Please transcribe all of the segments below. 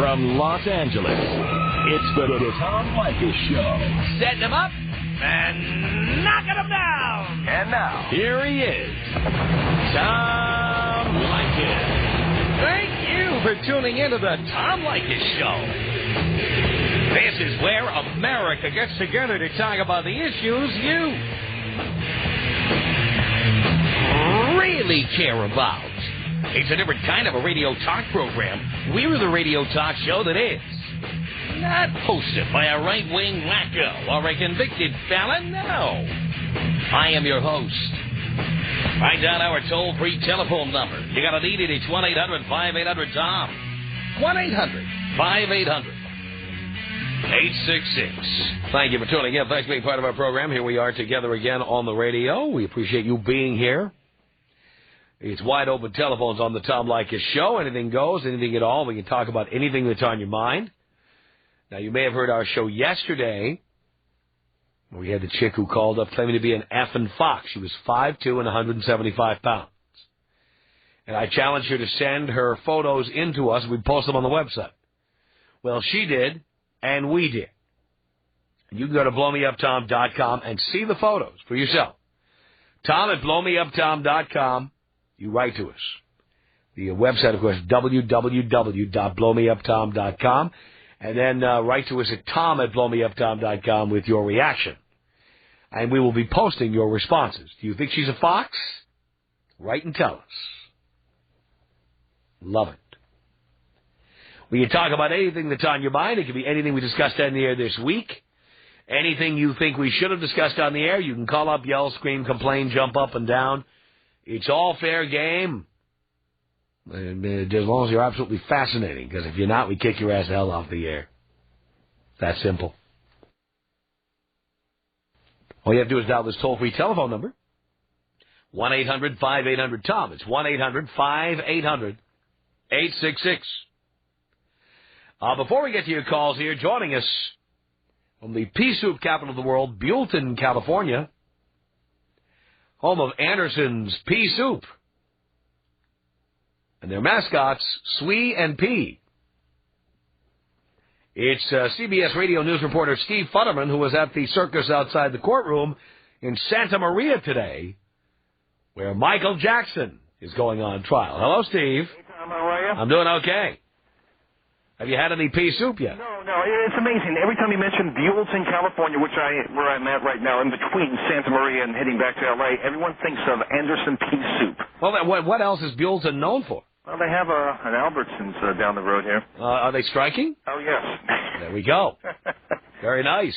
From Los Angeles, it's the Tom Leykis Show. Setting him up and knocking him down. And now, here he is, Tom Leykis. Thank you for tuning into the Tom Leykis Show. This is where America gets together to talk about the issues you really care about. It's a different kind of a radio talk program. We're the radio talk show that is not hosted by a right-wing wacko or a convicted felon. No. I am your host. Write down our toll-free telephone number. You gotta need it. It's 1-800-5800-TOM. 1-800-5800-866. Thank you for tuning in. Thanks for being part of our program. Here we are together again on the radio. We appreciate you being here. It's wide open telephones on the Tom Leykis Show. Anything goes, anything at all. We can talk about anything that's on your mind. Now, you may have heard our show yesterday. We had the chick who called up claiming to be an effing fox. She was 5'2" and 175 pounds. And I challenged her to send her photos in to us. We'd post them on the website. Well, she did, and we did. You can go to blowmeuptom.com and see the photos for yourself. Tom at blowmeuptom.com. You write to us. The website, of course, www.blowmeuptom.com. And then write to us at tom at blowmeuptom.com with your reaction. And we will be posting your responses. Do you think she's a fox? Write and tell us. Love it. We can talk about anything that's on your mind. It could be anything we discussed on the air this week. Anything you think we should have discussed on the air, you can call up, yell, scream, complain, jump up and down. It's all fair game, as long as you're absolutely fascinating, because if you're not, we kick your ass the hell off the air. That simple. All you have to do is dial this toll-free telephone number, 1-800-5800-TOM. It's 1-800-5800-866. Before we get to your calls here, joining us from the pea soup capital of the world, Buellton, California, home of Anderson's Pea Soup, and their mascots, Swee and Pea. It's CBS radio news reporter Steve Futterman, who was at the circus outside the courtroom in Santa Maria today, where Michael Jackson is going on trial. Hello, Steve. Hey, Tom, how are you? I'm doing okay. Have you had any pea soup yet? No, it's amazing. Every time you mention Buellton, California, where I'm at right now, in between Santa Maria and heading back to L.A., everyone thinks of Anderson Pea Soup. Well, what else is Buellton known for? Well, they have an Albertsons down the road here. Are they striking? Oh, yes. There we go. Very nice.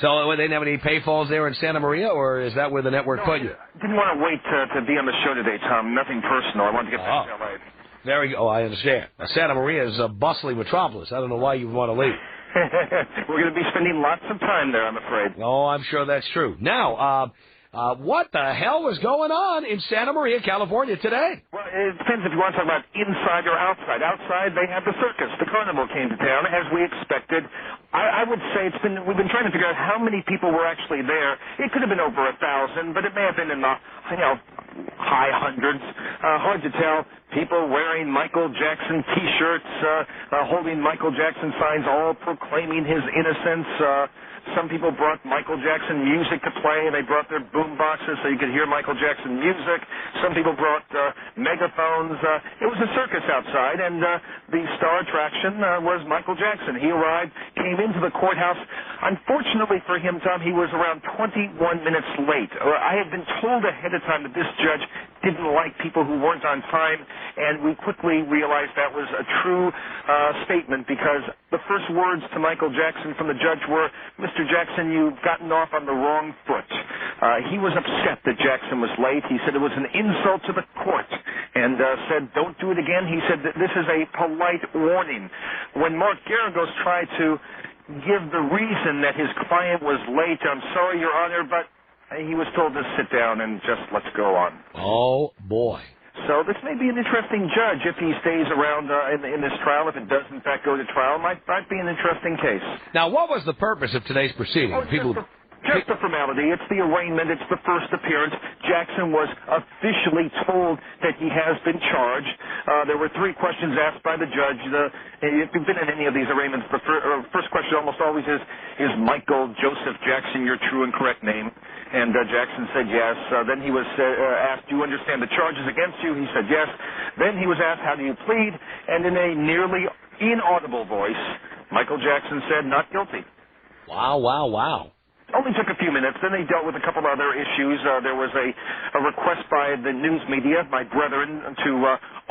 So they didn't have any payphones there in Santa Maria, or is that where the network put you? Didn't want to wait to be on the show today, Tom. Nothing personal. I wanted to get back to L.A. There we go. Oh, I understand. Santa Maria is a bustling metropolis. I don't know why you would want to leave. We're going to be spending lots of time there, I'm afraid. Oh, I'm sure that's true. Now, what the hell was going on in Santa Maria, California today? Well, it depends if you want to talk about inside or outside. Outside, they have the circus. The carnival came to town, as we expected. I would say we've been trying to figure out how many people were actually there. It could have been over 1,000, but it may have been in the, high hundreds. Hard to tell. People wearing Michael Jackson T-shirts, holding Michael Jackson signs, all proclaiming his innocence. Some people brought Michael Jackson music to play. They brought their boom boxes so you could hear Michael Jackson music. Some people brought megaphones. It was a circus outside, and the star attraction was Michael Jackson. He arrived, came into the courthouse. Unfortunately for him, Tom, he was around 21 minutes late. I had been told ahead of time that this judge didn't like people who weren't on time, and we quickly realized that was a true statement, because the first words to Michael Jackson from the judge were, "Mr. Jackson, you've gotten off on the wrong foot." He was upset that Jackson was late. He said it was an insult to the court, and said, "Don't do it again." He said that this is a polite warning. When Mark Garagos tried to give the reason that his client was late, "I'm sorry, Your Honor," but he was told to sit down and just let's go on. Oh, boy. So this may be an interesting judge if he stays around in this trial. If it does, in fact, go to trial, might be an interesting case. Now, what was the purpose of today's proceeding? Just a formality. It's the arraignment. It's the first appearance. Jackson was officially told that he has been charged. There were 3 questions asked by the judge. If you've been in any of these arraignments, the first question almost always is Michael Joseph Jackson your true and correct name? And Jackson said yes. Then he was asked, do you understand the charges against you? He said yes. Then he was asked, how do you plead? And in a nearly inaudible voice, Michael Jackson said, not guilty. Wow, wow, wow. Only took a few minutes. Then they dealt with a couple other issues. There was a request by the news media, my brethren, to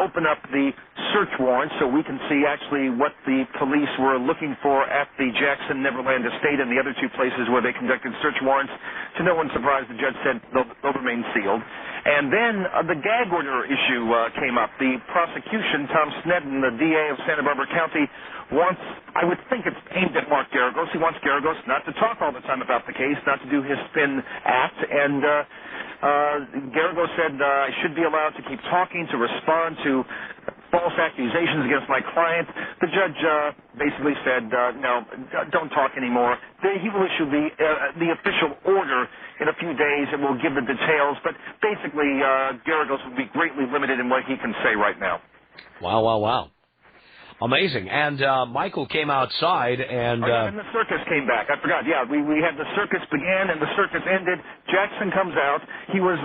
open up the search warrant so we can see actually what the police were looking for at the Jackson Neverland estate and the other 2 places where they conducted search warrants. To no one's surprise, the judge said they'll remain sealed. And then the gag order issue came up. The prosecution, Tom Sneddon, the DA of Santa Barbara County, wants, I would think it's aimed at Mark Garagos. He wants Garagos not to talk all the time about the case, not to do his spin act. And Garagos said I should be allowed to keep talking, to respond to false accusations against my client. The judge basically said, no, don't talk anymore. He will issue the official order in a few days, and we'll give the details. But basically, Garagos will be greatly limited in what he can say right now. Wow, wow, wow. Amazing. And Michael came outside and... and the circus came back. I forgot. Yeah, we had the circus began and the circus ended. Jackson comes out. He was,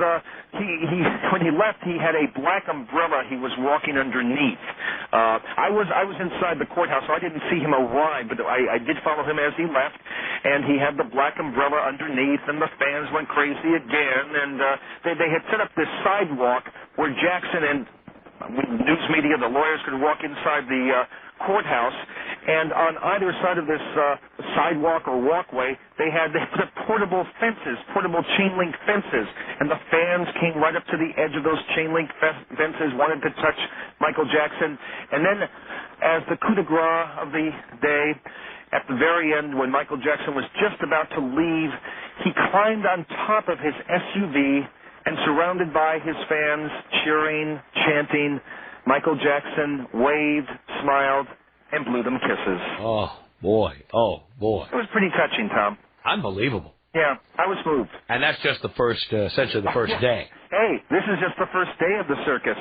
when he left, he had a black umbrella he was walking underneath. I was inside the courthouse, so I didn't see him arrive, but I did follow him as he left. And he had the black umbrella underneath, and the fans went crazy again. And they had set up this sidewalk where Jackson and news media, the lawyers could walk inside the courthouse, and on either side of this sidewalk or walkway, they put up portable fences, portable chain link fences, and the fans came right up to the edge of those chain link fences, wanted to touch Michael Jackson. And then, as the coup de grace of the day, at the very end, when Michael Jackson was just about to leave, he climbed on top of his SUV, and surrounded by his fans, cheering, chanting, Michael Jackson waved, smiled, and blew them kisses. Oh, boy. Oh, boy. It was pretty touching, Tom. Unbelievable. Yeah, I was moved. And that's just the first, essentially the first day. Hey, this is just the first day of the circus.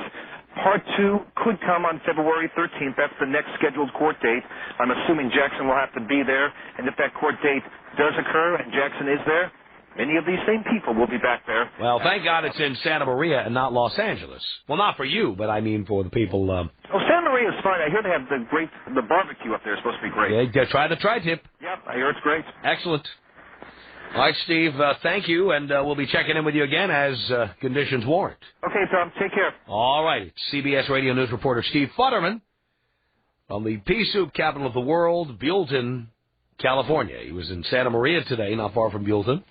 Part 2 could come on February 13th. That's the next scheduled court date. I'm assuming Jackson will have to be there. And if that court date does occur and Jackson is there, many of these same people will be back there. Well, thank God it's in Santa Maria and not Los Angeles. Well, not for you, but I mean for the people. Oh, Santa Maria is fine. I hear they have the barbecue up there is supposed to be great. Yeah, try the tri-tip. Yep, I hear it's great. Excellent. All right, Steve, thank you, and we'll be checking in with you again as conditions warrant. Okay, Tom, take care. All right, CBS Radio News reporter Steve Futterman from the pea soup capital of the world, Buellton, California. He was in Santa Maria today, not far from Buellton,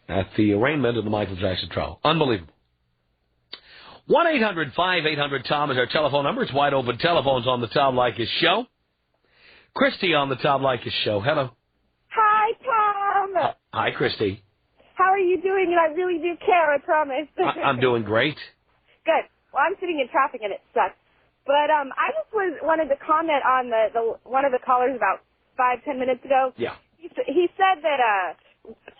at the arraignment of the Michael Jackson trial. Unbelievable. 1-800-5800-TOM is our telephone number. It's wide open telephones on the Tom Leykis Show. Christy on the Tom Leykis Show. Hello. Hi, Tom. Hi, Christy. How are you doing? And I really do care, I promise. I'm doing great. Good. Well, I'm sitting in traffic and it sucks. But I just wanted to comment on the one of the callers about 5-10 minutes ago. Yeah. He said that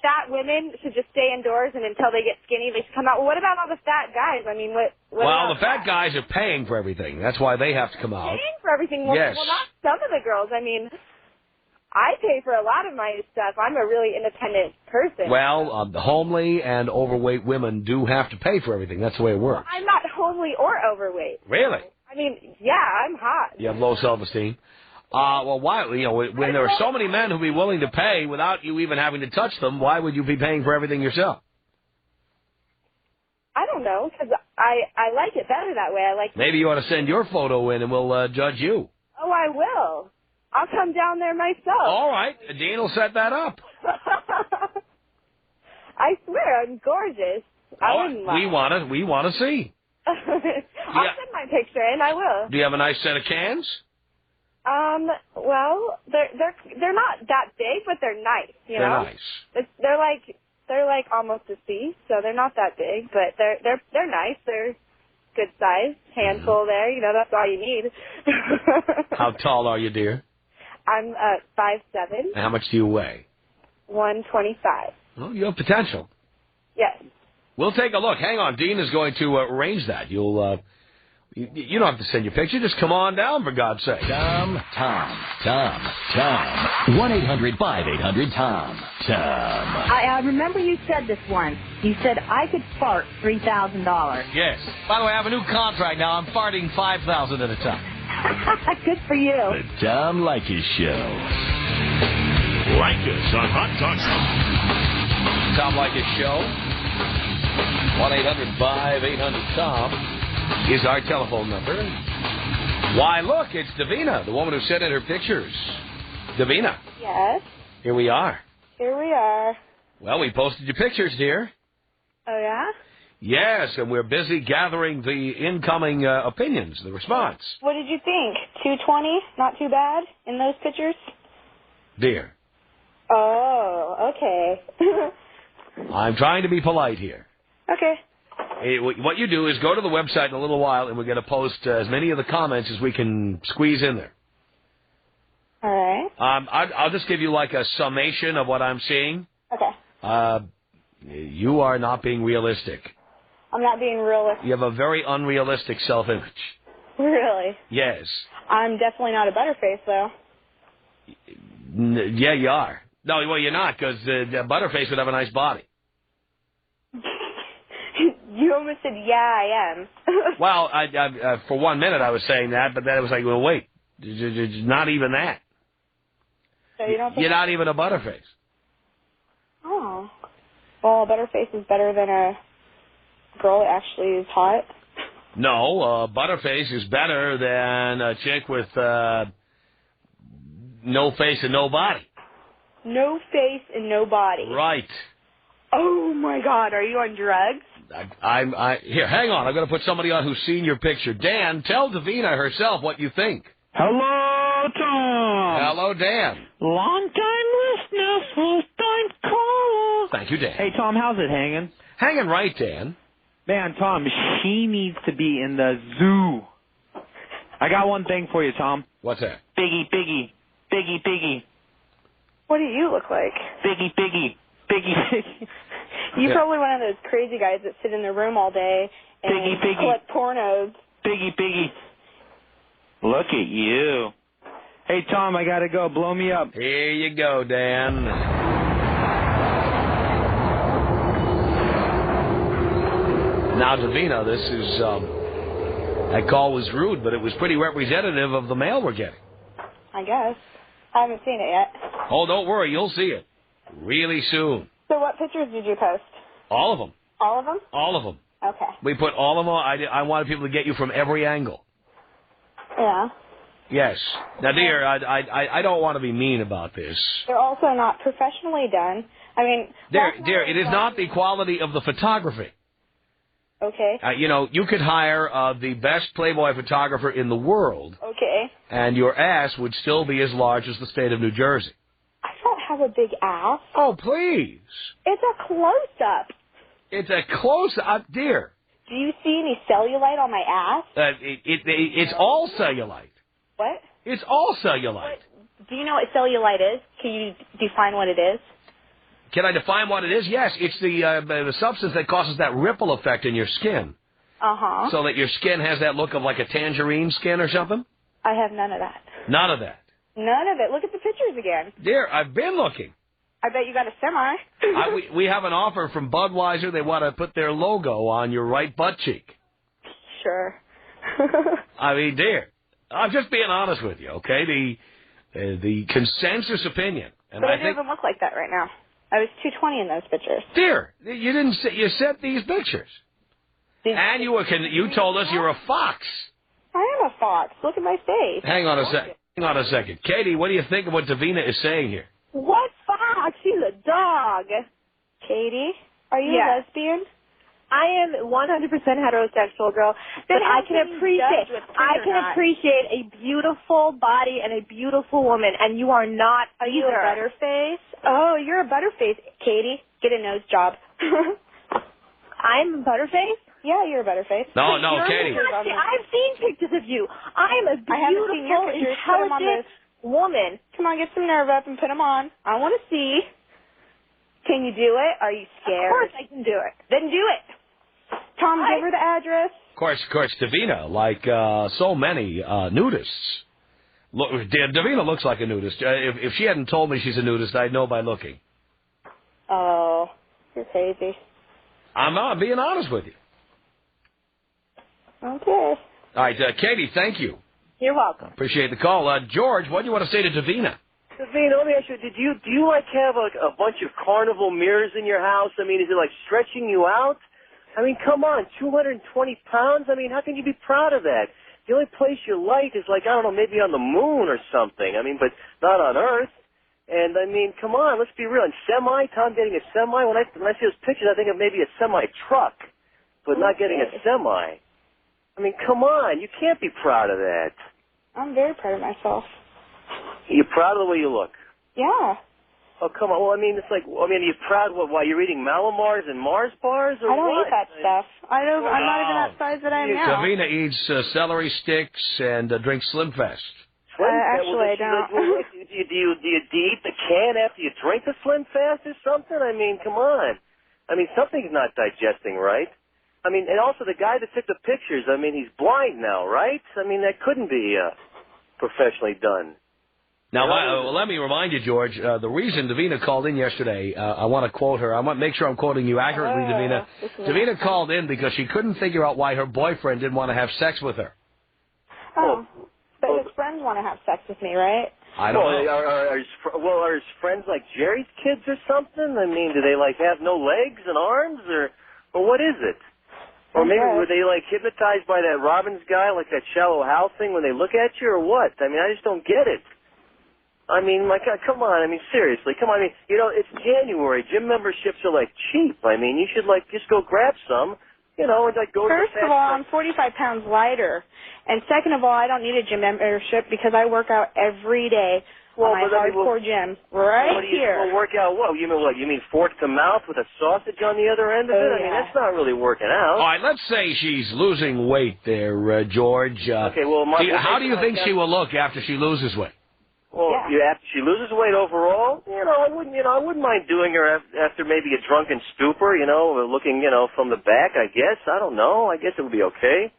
fat women should just stay indoors, and until they get skinny, they should come out. Well, what about all the fat guys? I mean, what well, the fat guys are paying for everything. That's why they have to come out. Paying for everything? Well, yes. Well, not some of the girls. I mean, I pay for a lot of my stuff. I'm a really independent person. Well, the homely and overweight women do have to pay for everything. That's the way it works. Well, I'm not homely or overweight. Really? I mean, yeah, I'm hot. You have low self-esteem. Well, why? You know, when there are so many men who'll be willing to pay without you even having to touch them, why would you be paying for everything yourself? I don't know, because I like it better that way. I like. Maybe you ought to send your photo in, and we'll judge you. Oh, I will. I'll come down there myself. All right, Dean will set that up. I swear, I'm gorgeous. I wouldn't lie. We want to see. I'll send my picture in. I will. Do you have a nice set of cans? Well, they're not that big, but they're nice. You know, nice. They're like almost a C, so they're not that big, but they're nice. They're good size, handful there. You know, that's all you need. How tall are you, dear? I'm 5'7". And how much do you weigh? 125. Well, you have potential. Yes. We'll take a look. Hang on. Dean is going to arrange that. You don't have to send your picture. Just come on down, for God's sake. Tom. 1-800-5800-TOM. Tom. I remember you said this once. You said I could fart $3,000. Yes. By the way, I have a new contract now. I'm farting 5,000 at a time. Good for you. The Tom Leykis Show. Leykis on Hot Talk. Tom Leykis Show. 1-800-5800-TOM is our telephone number. Why, look, it's Davina, the woman who sent in her pictures. Davina. Yes. Here we are. Here we are. Well, we posted your pictures, dear. Oh, yeah? Yes, and we're busy gathering the incoming opinions, the response. What did you think? 220? Not too bad in those pictures? Dear. Oh, okay. I'm trying to be polite here. Okay. What you do is go to the website in a little while, and we're going to post as many of the comments as we can squeeze in there. All right. I'll just give you like a summation of what I'm seeing. Okay. You are not being realistic. I'm not being realistic. You have a very unrealistic self-image. Really? Yes. I'm definitely not a butterface, though. Yeah, you are. No, well, you're not, because Butterface would have a nice body. You almost said, yeah, I am. Well, I for 1 minute I was saying that, but then it was like, well, wait, not even that. So you don't think you're not even a Butterface. Oh. Well, a butterface is better than a girl that actually is hot. No, Butterface is better than a chick with no face and no body. No face and no body. Right. Oh, my God. Are you on drugs? Here, hang on. I'm going to put somebody on who's seen your picture. Dan, tell Davina herself what you think. Hello, Tom. Hello, Dan. Long-time listener, first-time caller. Thank you, Dan. Hey, Tom, how's it hanging? Hanging right, Dan. Man, Tom, she needs to be in the zoo. I got one thing for you, Tom. What's that? Biggie, biggie, biggie, biggie. What do you look like? Biggie, biggie, biggie, biggie. You're probably one of those crazy guys that sit in their room all day and Biggie. collect pornos. Biggie, biggie. Look at you. Hey, Tom, I gotta go. Blow me up. Here you go, Dan. Now, Davina, this is, that call was rude, but it was pretty representative of the mail we're getting. I guess. I haven't seen it yet. Oh, don't worry. You'll see it really soon. So what pictures did you post? All of them. All of them? All of them. Okay. We put all of them on. I wanted people to get you from every angle. Yeah. Yes. Now, dear, I don't want to be mean about this. They're also not professionally done. I mean... Dear, it is not the quality of the photography. Okay. You could hire the best Playboy photographer in the world. Okay. And your ass would still be as large as the state of New Jersey. I don't have a big ass. Oh, please. It's a close-up. It's a close-up, dear. Do you see any cellulite on my ass? It's all cellulite. What? It's all cellulite. Do you know what cellulite is? Can you define what it is? Can I define what it is? Yes, it's the substance that causes that ripple effect in your skin. Uh-huh. So that your skin has that look of like a tangerine skin or something? I have none of that. None of that. None of it. Look at the pictures again. Dear, I've been looking. I bet you got a semi. We have an offer from Budweiser. They want to put their logo on your right butt cheek. Sure. I mean, dear, I'm just being honest with you, okay? The consensus opinion. And but I it doesn't look like that right now. I was 220 in those pictures. Dear, you didn't. You sent these pictures, and you told us you're a fox. I am a fox. Look at my face. Hang on a second. Hang on a second, Katie. What do you think of what Davina is saying here? What fox? She's a dog. Katie, are you a lesbian? I am 100% heterosexual, girl. But I can appreciate a beautiful body and a beautiful woman, and you are not either. Are you a butterface? Oh, you're a butterface. Katie, get a nose job. I'm a butterface? Yeah, you're a butterface. No, Katie. I've seen pictures of you. I am a beautiful, intelligent woman. Come on, get some nerve up and put them on. I want to see. Can you do it? Are you scared? Of course I can do it. Then do it. Tom, give her the address. Of course, Davina, like so many nudists. Look, Davina looks like a nudist. If she hadn't told me she's a nudist, I'd know by looking. Oh, you're crazy. I'm not being honest with you. Okay. All right, Katie, thank you. You're welcome. Appreciate the call. George, what do you want to say to Davina? Davina, let me ask you, do you like have a bunch of carnival mirrors in your house? I mean, is it like stretching you out? I mean, come on, 220 pounds? I mean, how can you be proud of that? The only place you're light is like, I don't know, maybe on the moon or something. I mean, but not on Earth. And, I mean, come on, let's be real. And semi, Tom getting a semi, when I see those pictures, I think of maybe a semi-truck, but not getting a semi. I mean, come on, you can't be proud of that. I'm very proud of myself. You're proud of the way you look? Yeah. Oh, come on. Well, I mean, it's like, I mean, are you proud why you're eating Malamars and Mars bars or I don't what? eat that stuff. I'm not even that size that I am now. Davina eats celery sticks and drinks Slim Fast. Actually, I don't. Do you eat the can after you drink the Slim Fast or something? I mean, come on. I mean, something's not digesting right. I mean, and also the guy that took the pictures, I mean, he's blind now, right? I mean, that couldn't be professionally done. Now, let me remind you, George, the reason Davina called in yesterday, I want to quote her. I want to make sure I'm quoting you accurately, Davina. Davina called in because she couldn't figure out why her boyfriend didn't want to have sex with her. Oh, but his friends want to have sex with me, right? I don't know. Are his friends like Jerry's kids or something? I mean, do they, like, have no legs and arms, or what is it? Or maybe were they, like, hypnotized by that Robbins guy, like that Shallow Hal thing when they look at you, or what? I mean, I just don't get it. I mean, like, come on. I mean, seriously, come on. I mean, you know, it's January. Gym memberships are, like, cheap. I mean, you should, like, just go grab some, you know, and, like, go to the First of all, I'm 45 pounds lighter. And second of all, I don't need a gym membership because I work out every day on my hardcore gym right here. Well, work out what? You mean what? You mean fork to mouth with a sausage on the other end of it? I mean, that's not really working out. All right, let's say she's losing weight there, George. Okay, well, how do you think she will look after she loses weight? Well, after she loses weight overall, I wouldn't mind doing her after maybe a drunken stupor, looking, from the back, I guess. I don't know. I guess it would be okay.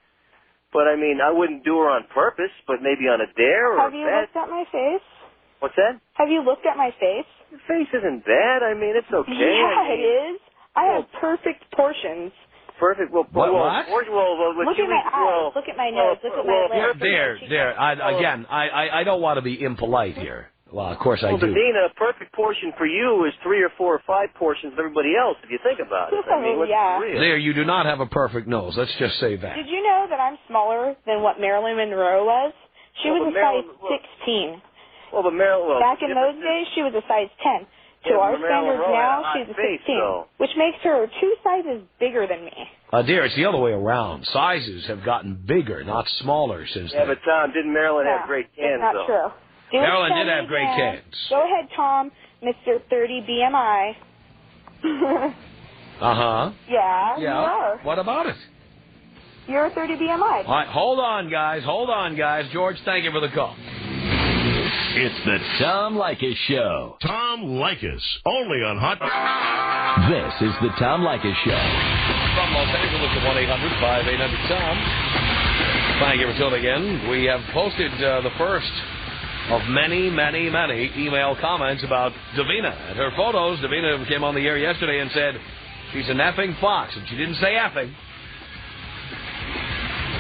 But, I mean, I wouldn't do her on purpose, but maybe on a dare or Have you looked at my face? What's that? Have you looked at my face? Your face isn't bad. I mean, it's okay. Yeah, it is. I have perfect portions. Perfect. Well, what? Look at my eyes. Look at my nose. Look at my lips. There. I don't want to be impolite here. Well, of course I do. Well, Davina, a perfect portion for you is 3 or 4 or 5 portions of everybody else, if you think about it. I mean, what's real? There, you do not have a perfect nose. Let's just say that. Did you know that I'm smaller than what Marilyn Monroe was? She was a size 16. Well, but Marilyn... Back in those days, she was a size 10. To our standards now, she's a 16, which makes her 2 sizes bigger than me. Dear, it's the other way around. Sizes have gotten bigger, not smaller since then. Yeah, but Tom, didn't Marilyn have great cans, that's not true. Marilyn did have great cans. Go ahead, Tom, Mr. 30 BMI. Uh-huh. Yeah, you are. What about it? You're 30 BMI. All right, hold on, guys. George, thank you for the call. It's the Tom Leykis Show. Tom Leykis, only on Hot. This is the Tom Leykis Show. From Los Angeles at 1-800-5800-TOM. Thank you for tuning in. We have posted the first of many, many, many email comments about Davina and her photos. Davina came on the air yesterday and said she's an effing fox, and she didn't say effing.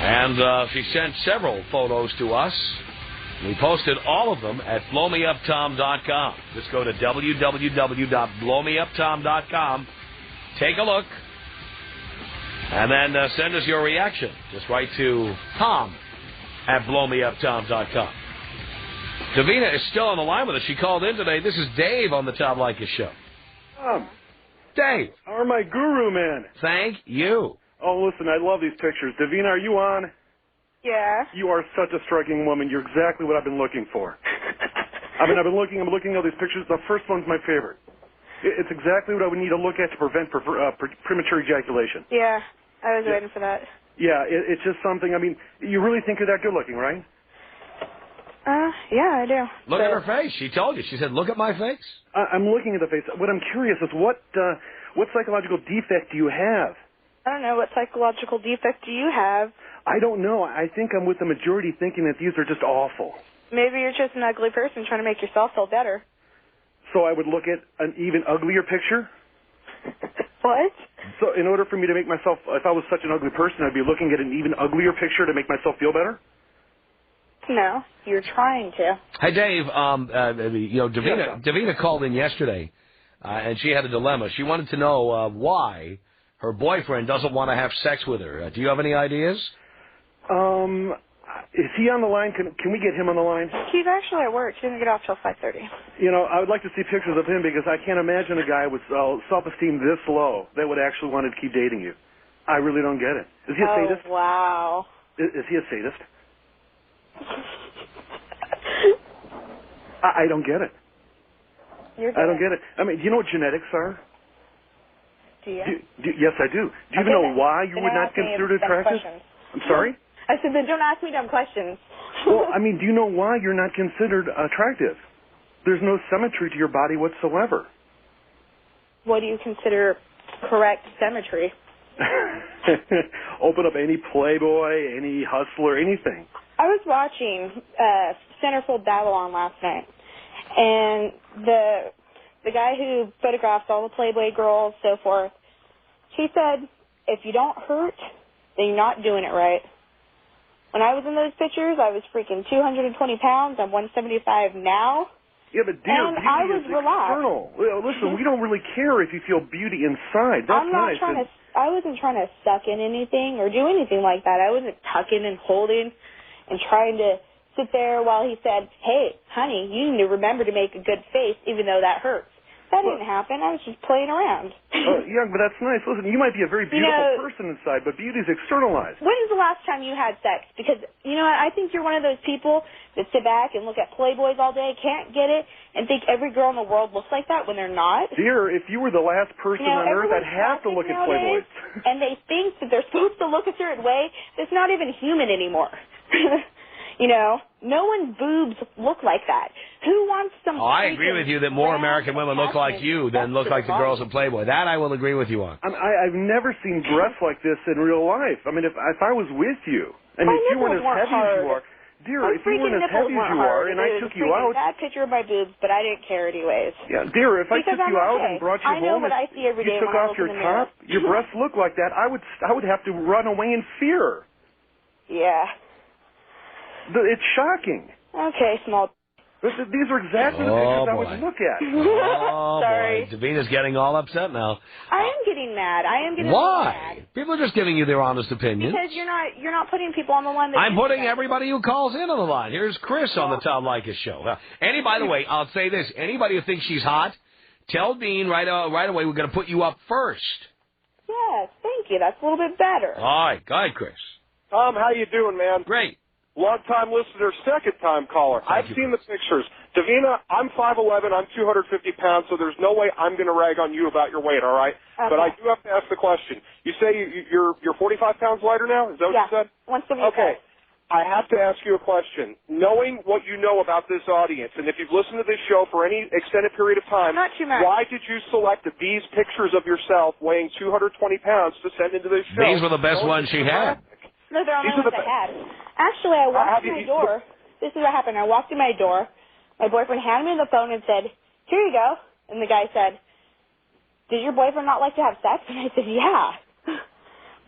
And she sent several photos to us. We posted all of them at blowmeuptom.com. Just go to www.blowmeuptom.com. Take a look. And then send us your reaction. Just write to Tom at blowmeuptom.com. Davina is still on the line with us. She called in today. This is Dave on the Tom Leykis Show. Dave. You're my guru, man. Thank you. Oh, listen, I love these pictures. Davina, are you on? Yeah. You are such a striking woman. You're exactly what I've been looking for. I'm looking at all these pictures. The first one's my favorite. It's exactly what I would need to look at to prevent premature ejaculation. Yeah, I was waiting for that. Yeah, it's just something. I mean, you really think you're that good looking, right? Yeah, I do. Look at her face. She told you. She said, look at my face. I'm looking at the face. What I'm curious is what psychological defect do you have? I don't know. What psychological defect do you have? I don't know. I think I'm with the majority thinking that these are just awful. Maybe you're just an ugly person trying to make yourself feel better. So I would look at an even uglier picture? What? So in order for me to make myself, if I was such an ugly person, I'd be looking at an even uglier picture to make myself feel better? No, you're trying to. Hey, Dave, Davina called in yesterday, and she had a dilemma. She wanted to know why her boyfriend doesn't want to have sex with her. Do you have any ideas? Is he on the line? Can we get him on the line? He's actually at work. He doesn't get off till 5:30. I would like to see pictures of him because I can't imagine a guy with self-esteem this low that would actually want to keep dating you. I really don't get it. Is he a sadist? Wow. Is he a sadist? I don't get it. I don't get it. I mean, do you know what genetics are? Do you? Yes, I do. Do you even know why you would not consider it attractive? I'm sorry? I said, then don't ask me dumb questions. Well, I mean, do you know why you're not considered attractive? There's no symmetry to your body whatsoever. What do you consider correct symmetry? Open up any Playboy, any Hustler, anything. I was watching Centerfold Babylon last night, and the guy who photographs all the Playboy girls, so forth, he said, if you don't hurt, then you're not doing it right. When I was in those pictures, I was freaking 220 pounds. I'm 175 now. Yeah, but dear, and I was external. Well, listen, we don't really care if you feel beauty inside. That's nice. I wasn't trying to suck in anything or do anything like that. I wasn't tucking and holding and trying to sit there while he said, hey, honey, you need to remember to make a good face even though that hurts. That didn't happen. I was just playing around. Yeah, but that's nice. Listen, you might be a very beautiful person inside, but beauty's externalized. When's the last time you had sex? Because, you know what, I think you're one of those people that sit back and look at Playboys all day, can't get it, and think every girl in the world looks like that when they're not. Dear, if you were the last person on earth, I'd have to look at Playboys. And they think that they're supposed to look a certain way that's not even human anymore. No one's boobs look like that. Who wants some... Oh, I agree with you that more American women look like you than look like the girls in Playboy. That I will agree with you on. I've never seen breasts like this in real life. I mean, if I was with you, and if you weren't as heavy as you are... Dear, if you weren't as heavy as you are, and I took you out... Bad picture of my boobs, but I didn't care anyways. Yeah, dear, if I took you out and brought you home and you took off your top, your breasts look like that, I would have to run away in fear. Yeah. It's shocking. Okay, small... These are exactly the pictures I would look at. Oh, sorry. Boy. Davina's getting all upset now. I am getting mad. Why? People are just giving you their honest opinions. Because you're not putting people on the line that... I'm putting everybody who calls in on the line. Here's Chris on the Tom Leykis show. By the way, I'll say this. Anybody who thinks she's hot, tell Dean right away we're going to put you up first. Yes, thank you. That's a little bit better. All right. Go ahead, Chris. Tom, how you doing, man? Great. Long-time listener, second-time caller. I've seen the pictures. Davina, I'm 5'11", I'm 250 pounds, so there's no way I'm going to rag on you about your weight, all right? Okay. But I do have to ask the question. You say you're 45 pounds lighter now? Is that what you said? 175. Okay. I have to ask you a question. Knowing what you know about this audience, and if you've listened to this show for any extended period of time, not too much. Why did you select these pictures of yourself weighing 220 pounds to send into this show? These were the best ones she had. No, they're only ones I had. Actually, I walked in my door. This is what happened. I walked in my door. My boyfriend handed me the phone and said, here you go. And the guy said, did your boyfriend not like to have sex? And I said, yeah.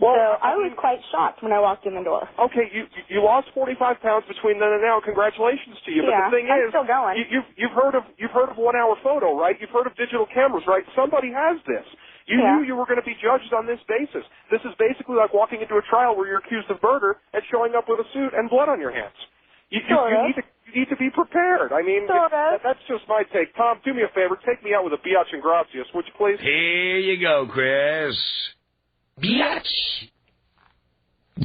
Well, so I was quite shocked when I walked in the door. Okay, you lost 45 pounds between then and now. Congratulations to you. Yeah, but the thing I'm still going. You've heard of 1 hour photo, right? You've heard of digital cameras, right? Somebody has this. You knew you were going to be judged on this basis. This is basically like walking into a trial where you're accused of murder and showing up with a suit and blood on your hands. You need to be prepared. I mean, that's just my take. Tom, do me a favor. Take me out with a biatch and gracias, would you please? Here you go, Chris. Biatch.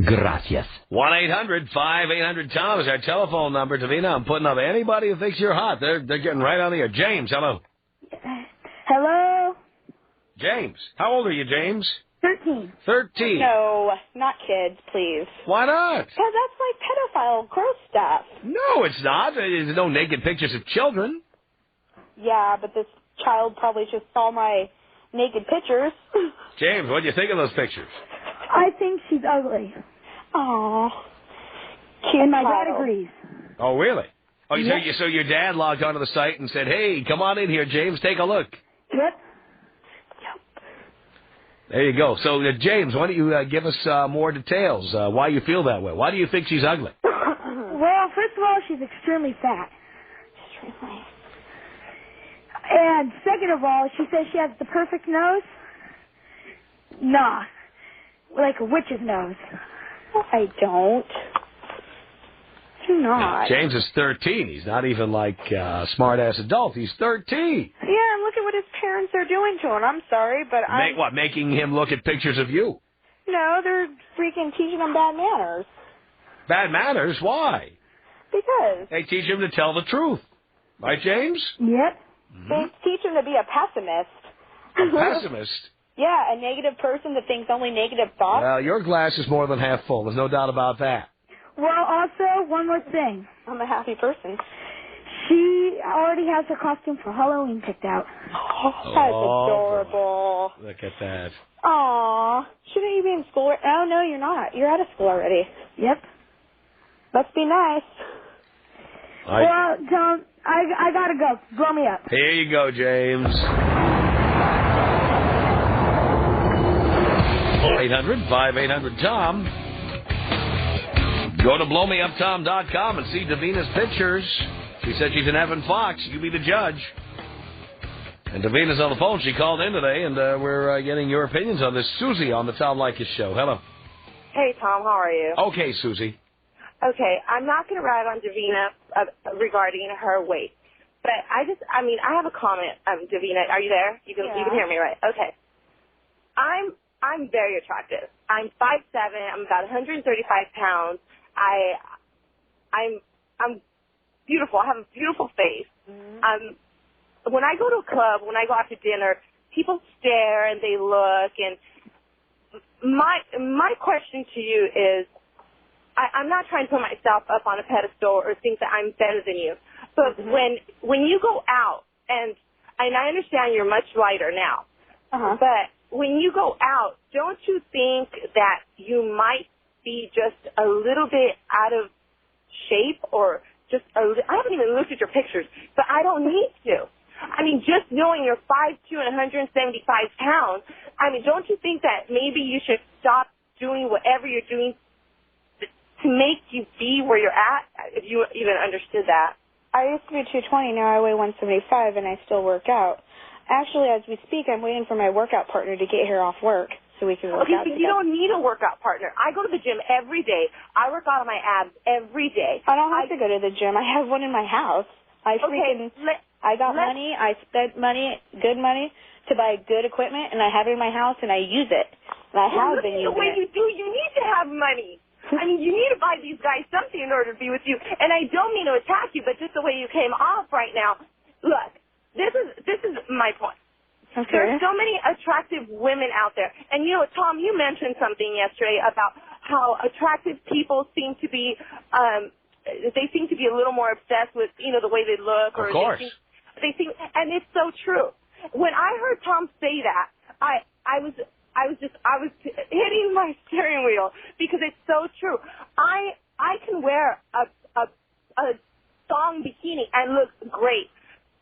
Gracias. 1-800-5800-TOM is our telephone number. Davina, I'm putting up anybody who thinks you're hot. They're getting right on the air. James, hello. Hello. James. How old are you, James? 13. 13. 13. No, not kids, please. Why not? Because that's like pedophile gross stuff. No, it's not. There's no naked pictures of children. Yeah, but this child probably just saw my naked pictures. James, what do you think of those pictures? I think she's ugly. Aww. And my dad agrees. Oh, really? Oh, Yep. so your dad logged onto the site and said, hey, come on in here, James, take a look. Yep. There you go. So, James, why don't you give us more details, why you feel that way? Why do you think she's ugly? Well, first of all, she's extremely fat. Extremely. And second of all, she says she has the perfect nose. Nah. Like a witch's nose. I don't. Do not. James is 13. He's not even like a smart-ass adult. He's 13. Yeah, and look at what his parents are doing to him. I'm sorry, but Making him look at pictures of you? No, they're freaking teaching him bad manners. Bad manners? Why? Because. They teach him to tell the truth. Right, James? Yep. They teach him to be a pessimist. A pessimist? Yeah, a negative person that thinks only negative thoughts. Well, your glass is more than half full. There's no doubt about that. Well, also, one more thing. I'm a happy person. She already has her costume for Halloween picked out. Oh, that's adorable. Look at that. Aw. Shouldn't you be in school? Oh, no, you're not. You're out of school already. Yep. Must be nice. Well, Tom, I gotta go. Blow me up. Here you go, James. 800-5800-TOM. Go to blowmeuptom.com and see Davina's pictures. She said she's an Evan Fox. You be the judge. And Davina's on the phone. She called in today, and we're getting your opinions on this. Susie on the Tom Leykis show. Hello. Hey, Tom. How are you? Okay, Susie. Okay, I'm not going to rag on Davina regarding her weight. But I have a comment. Davina, are you there? You can hear me, right? Okay. I'm very attractive. I'm 5'7". I'm about 135 pounds. I'm beautiful. I have a beautiful face. Mm-hmm. When I go to a club, when I go out to dinner, people stare and they look. And my question to you is, I'm not trying to put myself up on a pedestal or think that I'm better than you. But when you go out, and I understand you're much lighter now, but when you go out, don't you think that you might be just a little bit out of shape or just I haven't even looked at your pictures, but I don't need to. I mean, just knowing you're 5'2" and 175 pounds, I mean, don't you think that maybe you should stop doing whatever you're doing to make you be where you're at, if you even understood that? I used to be 220, now I weigh 175, and I still work out. Actually, as we speak, I'm waiting for my workout partner to get here off work so we can work out together. You don't need a workout partner. I go to the gym every day. I work out on my abs every day. I don't have to go to the gym. I have one in my house. I got money. I spent money, good money, to buy good equipment, and I have it in my house, and I use it. And I have been using it. The way you do, you need to have money. I mean, you need to buy these guys something in order to be with you. And I don't mean to attack you, but just the way you came off right now. Look, this is my point. Okay. There's so many attractive women out there. And, you know, Tom, you mentioned something yesterday about how attractive people seem to be, they seem to be a little more obsessed with, you know, the way they look. Of course. They think, and it's so true. When I heard Tom say that, I was hitting my steering wheel because it's so true. I can wear a thong bikini and look great,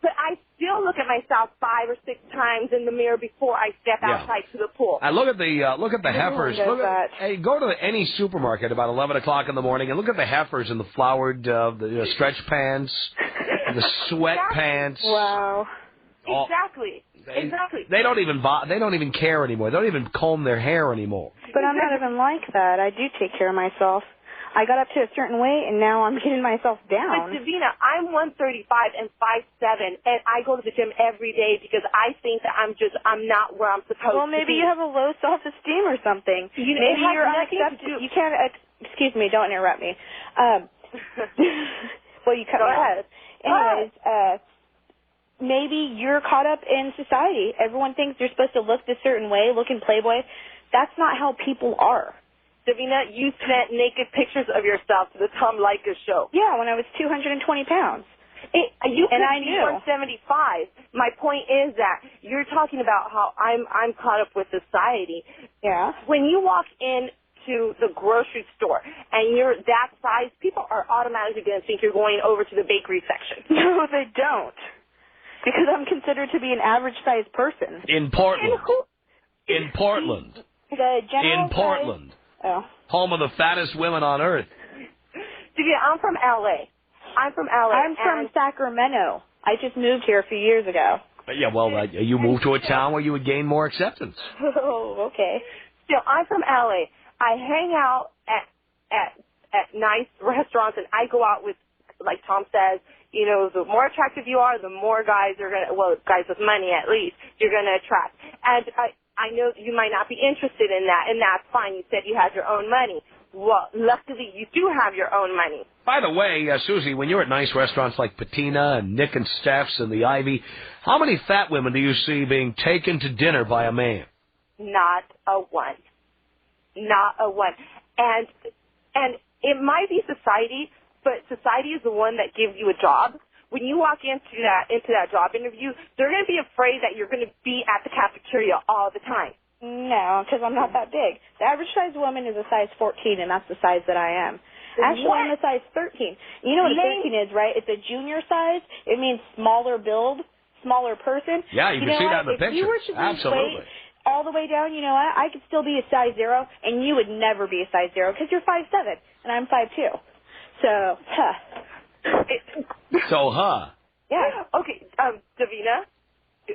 but I still look at myself 5 or 6 times in the mirror before I step outside to the pool. And look at the heifers. Hey, go to any supermarket about 11 o'clock in the morning and look at the heifers in the flowered stretch pants, the sweat pants. Wow. Exactly. They don't even care anymore. They don't even comb their hair anymore. But I'm not even like that. I do take care of myself. I got up to a certain weight, and now I'm getting myself down. But, Davina, I'm 135 and 5'7", and I go to the gym every day because I think that I'm not where I'm supposed to be. Well, maybe you have a low self-esteem or something. Maybe you're unaccepted. You can't, excuse me, don't interrupt me. Well, you cut me off. Anyways, maybe you're caught up in society. Everyone thinks you're supposed to look this certain way, look in Playboy. That's not how people are. Davina, you sent naked pictures of yourself to the Tom Leykis show. Yeah, when I was 220 pounds. You could be 175. My point is that you're talking about how I'm caught up with society. Yeah. When you walk into the grocery store and you're that size, people are automatically going to think you're going over to the bakery section. No, they don't. Because I'm considered to be an average-sized person. In Portland. In Portland. The general In Portland. Oh. Home of the fattest women on earth. I'm from L.A. I'm from Sacramento. I just moved here a few years ago. Yeah, well, you moved to a town where you would gain more acceptance. Oh, okay. Still, I'm from L.A. I hang out at nice restaurants, and I go out with, like Tom says, you know, the more attractive you are, the more guys are going to, well, guys with money at least, you're going to attract. And I know you might not be interested in that, and that's fine. You said you had your own money. Well, luckily, you do have your own money. By the way, Susie, when you're at nice restaurants like Patina and Nick and Steph's and the Ivy, how many fat women do you see being taken to dinner by a man? Not a one. Not a one. And it might be society, but society is the one that gives you a job. When you walk into that job interview, they're going to be afraid that you're going to be at the cafeteria all the time. No, because I'm not that big. The average size woman is a size 14, and that's the size that I am. Actually, I'm a size 13. You know what a 13 is, right? It's a junior size. It means smaller build, smaller person. Yeah, you can see that in the pictures. If you were to lose weight all the way down, you know what? I could still be a size 0, and you would never be a size 0 because you're 5'7", and I'm 5'2". So, Yeah. Okay, Davina,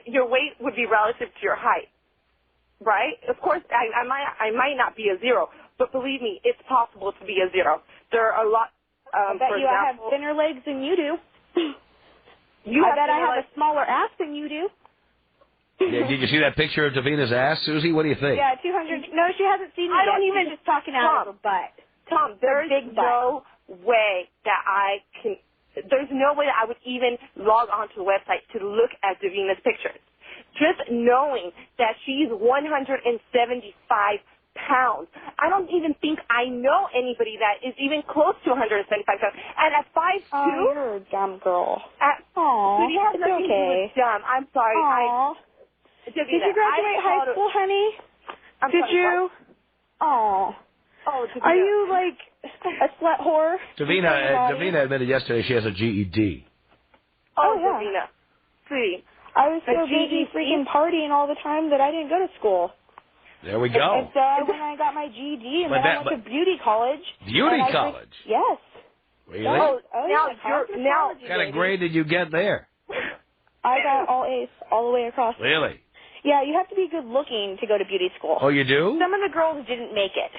your weight would be relative to your height, right? Of course, I might not be a 0, but believe me, it's possible to be a 0. There are a lot. I bet I have thinner legs than you do. I have a smaller ass than you do. Yeah, did you see that picture of Davina's ass, Susie? What do you think? Yeah, 200. No, she hasn't seen it. I don't even just talking out of her butt. Tom, there's no way that I can. There's no way that I would even log onto the website to look at Davina's pictures. Just knowing that she's 175 pounds. I don't even think I know anybody that is even close to 175 pounds. And at 5'2", you're a dumb girl. Sweetie, has nothing to do with dumb. I'm sorry. Did you graduate high school, honey? Did you? Oh, are you like a slut whore? Davina admitted yesterday she has a GED. Davina. Sweetie. I was so busy freaking partying all the time that I didn't go to school. There we go. And so when I got my GED, and then I went to beauty college. Beauty college? Yes. Really? Now, what kind of grade did you get there? I got all A's all the way across. Really? Yeah, you have to be good looking to go to beauty school. Oh, you do? Some of the girls didn't make it.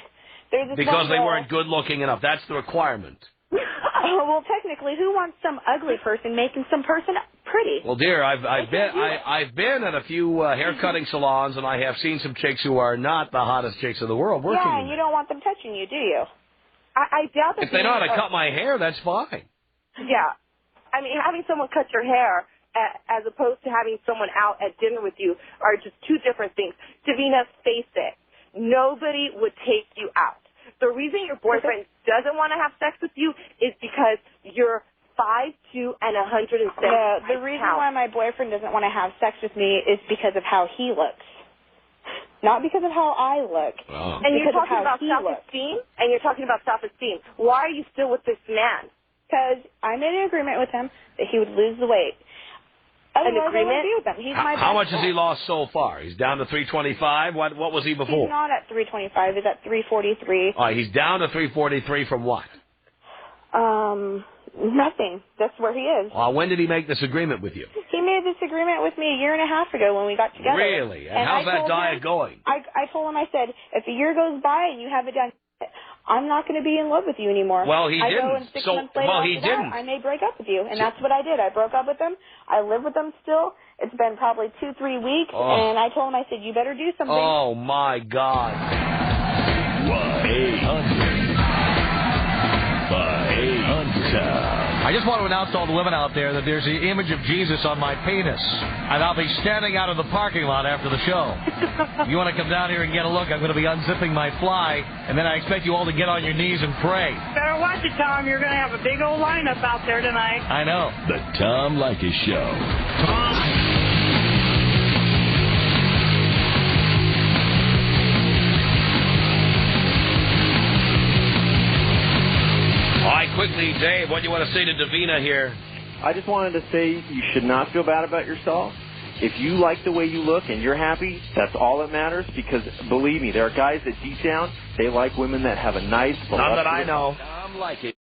Because they weren't good looking enough. That's the requirement. Well, technically, who wants some ugly person making some person pretty? Well, dear, I've been at a few hair cutting salons, and I have seen some chicks who are not the hottest chicks in the world working. Yeah, and you don't want them touching you, do you? I doubt that. If they know how to cut my hair, that's fine. Yeah, I mean, having someone cut your hair as opposed to having someone out at dinner with you are just two different things. Davina, face it, nobody would take you out. The reason your boyfriend doesn't want to have sex with you is because you're 5'2" and 175 pounds. The reason why my boyfriend doesn't want to have sex with me is because of how he looks. Not because of how I look. Oh. And you're talking about self-esteem? And you're talking about self-esteem. Why are you still with this man? Because I made an agreement with him that he would lose the weight. An agreement? He's my how much has he lost so far? He's down to 325? What was he before? He's not at 325. He's at 343. All right, he's down to 343 from what? Nothing. That's where he is. When did he make this agreement with you? He made this agreement with me a year and a half ago when we got together. Really? And how's that diet going? I told him, I said, if a year goes by and you haven't done it, I'm not going to be in love with you anymore. Well, he didn't. Go and 6 months later he didn't. I may break up with you, and that's what I did. I broke up with him. I live with him still. It's been probably 2-3 weeks, and I told him, I said, you better do something. Oh, my God. 1-800-5800-TOM. I just want to announce to all the women out there that there's the image of Jesus on my penis, and I'll be standing out of the parking lot after the show. If you want to come down here and get a look, I'm going to be unzipping my fly, and then I expect you all to get on your knees and pray. Better watch it, Tom. You're going to have a big old lineup out there tonight. I know. The Tom Leykis Show. All right, quickly, Dave, what do you want to say to Davina here? I just wanted to say you should not feel bad about yourself. If you like the way you look and you're happy, that's all that matters, because believe me, there are guys that deep down, they like women that have a nice... None that I know. Tom Leykis.